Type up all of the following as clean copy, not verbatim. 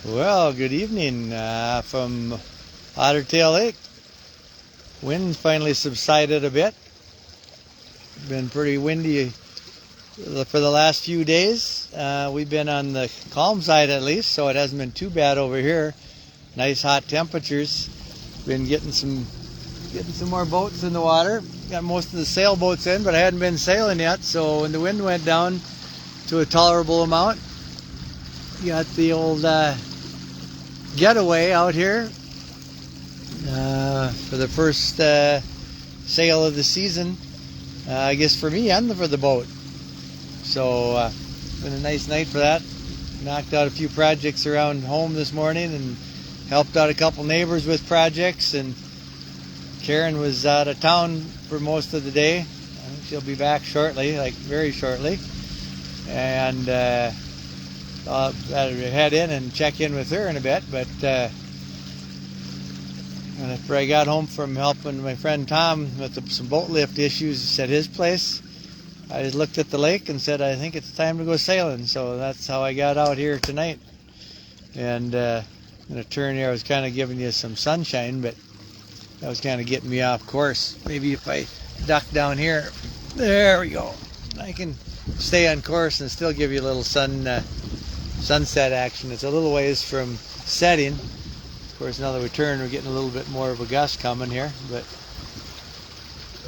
Well, good evening from Otter Tail Lake. Wind finally subsided a bit. Been pretty windy for the last few days. We've been on the calm side at least, so it hasn't been too bad over here. Nice hot temperatures. Been getting some more boats in the water. Got most of the sailboats in, but I hadn't been sailing yet, so when the wind went down to a tolerable amount, got the old getaway out here for the first sail of the season, I guess for me and for the boat. So been a nice night for that. Knocked out a few projects around home this morning and helped out a couple neighbors with projects, and Karen was out of town for most of the day. I think she'll be back shortly, like very shortly, and I'll head in and check in with her in a bit. But after I got home from helping my friend Tom with some boat lift issues at his place, I just looked at the lake and said, I think it's time to go sailing. So that's how I got out here tonight. And in a turn here, I was kind of giving you some sunshine, but that was kind of getting me off course. Maybe if I duck down here, there we go. I can stay on course and still give you a little sunset action. It's a little ways from setting. Of course, now that we turn, we're getting a little bit more of a gust coming here, but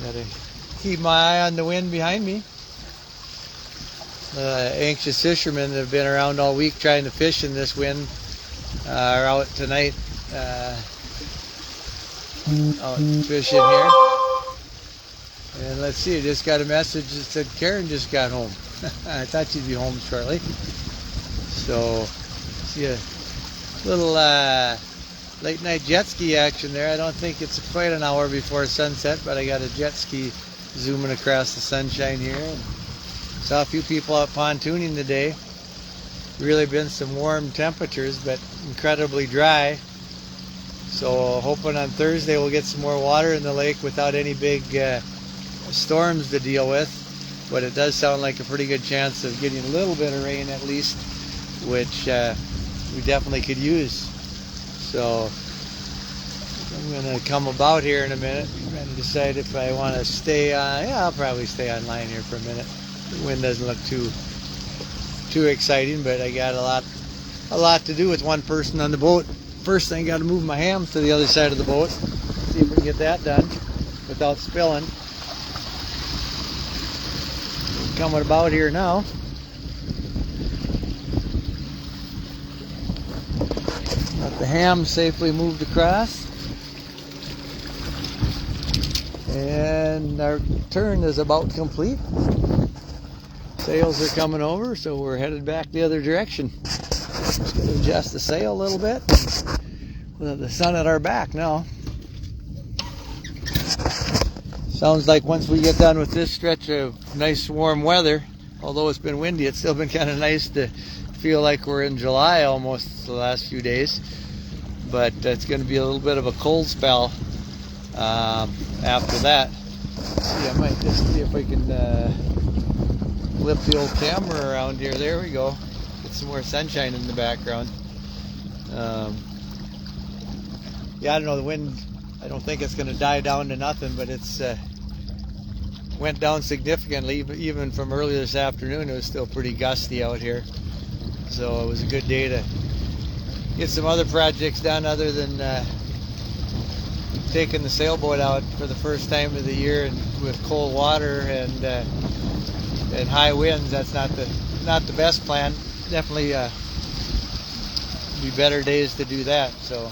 gotta keep my eye on the wind behind me. Anxious fishermen that have been around all week trying to fish in this wind are out tonight out fishing here. And let's see, I just got a message that said Karen just got home. I thought she'd be home shortly. So, see a little late night jet ski action there. I don't think it's quite an hour before sunset, but I got a jet ski zooming across the sunshine here. And saw a few people out pontooning today. Really been some warm temperatures, but incredibly dry. So hoping on Thursday we'll get some more water in the lake without any big storms to deal with. But it does sound like a pretty good chance of getting a little bit of rain at least, which we definitely could use. So I'm going to come about here in a minute and decide if I want to stay on. Yeah, I'll probably stay online here for a minute. The wind doesn't look too exciting, but I got a lot to do with one person on the boat. First thing, got to move my hams to the other side of the boat. See if we can get that done without spilling. Coming about here now. Got the hams safely moved across. And our turn is about complete. Sails are coming over, so we're headed back the other direction. Just going to adjust the sail a little bit. With the sun at our back now. Sounds like once we get done with this stretch of nice warm weather, although it's been windy, it's still been kind of nice to feel like we're in July almost the last few days. But it's going to be a little bit of a cold spell after that. See, I might just see if I can flip the old camera around here. There we go. Get some more sunshine in the background. Yeah, I don't know, the wind, I don't think it's going to die down to nothing, but it's went down significantly. Even from earlier this afternoon, it was still pretty gusty out here. So it was a good day to get some other projects done other than taking the sailboat out for the first time of the year, and with cold water and high winds. That's not the best plan. Definitely be better days to do that. So,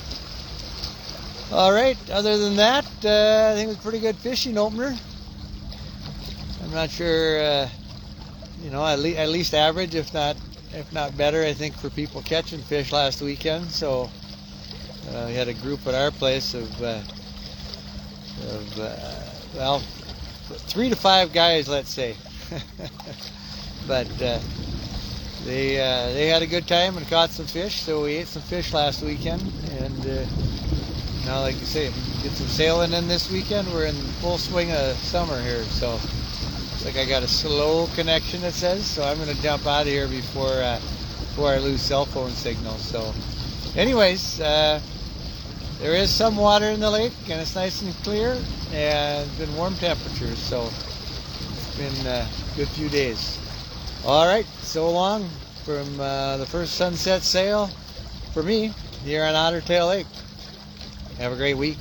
all right. Other than that, I think it was a pretty good fishing opener. I'm not sure, at least average, if not better, I think, for people catching fish last weekend. So we had a group at our place of 3 to 5 guys, let's say. But they had a good time and caught some fish, so we ate some fish last weekend. And now, like you say, get some sailing in this weekend. We're in full swing of summer here, so looks like I got a slow connection, it says. So I'm going to jump out of here before I lose cell phone signal. So anyways, there is some water in the lake, and it's nice and clear, and it's been warm temperatures, so it's been a good few days. All right, so long from the first sunset sail for me here on Otter Tail Lake. Have a great week.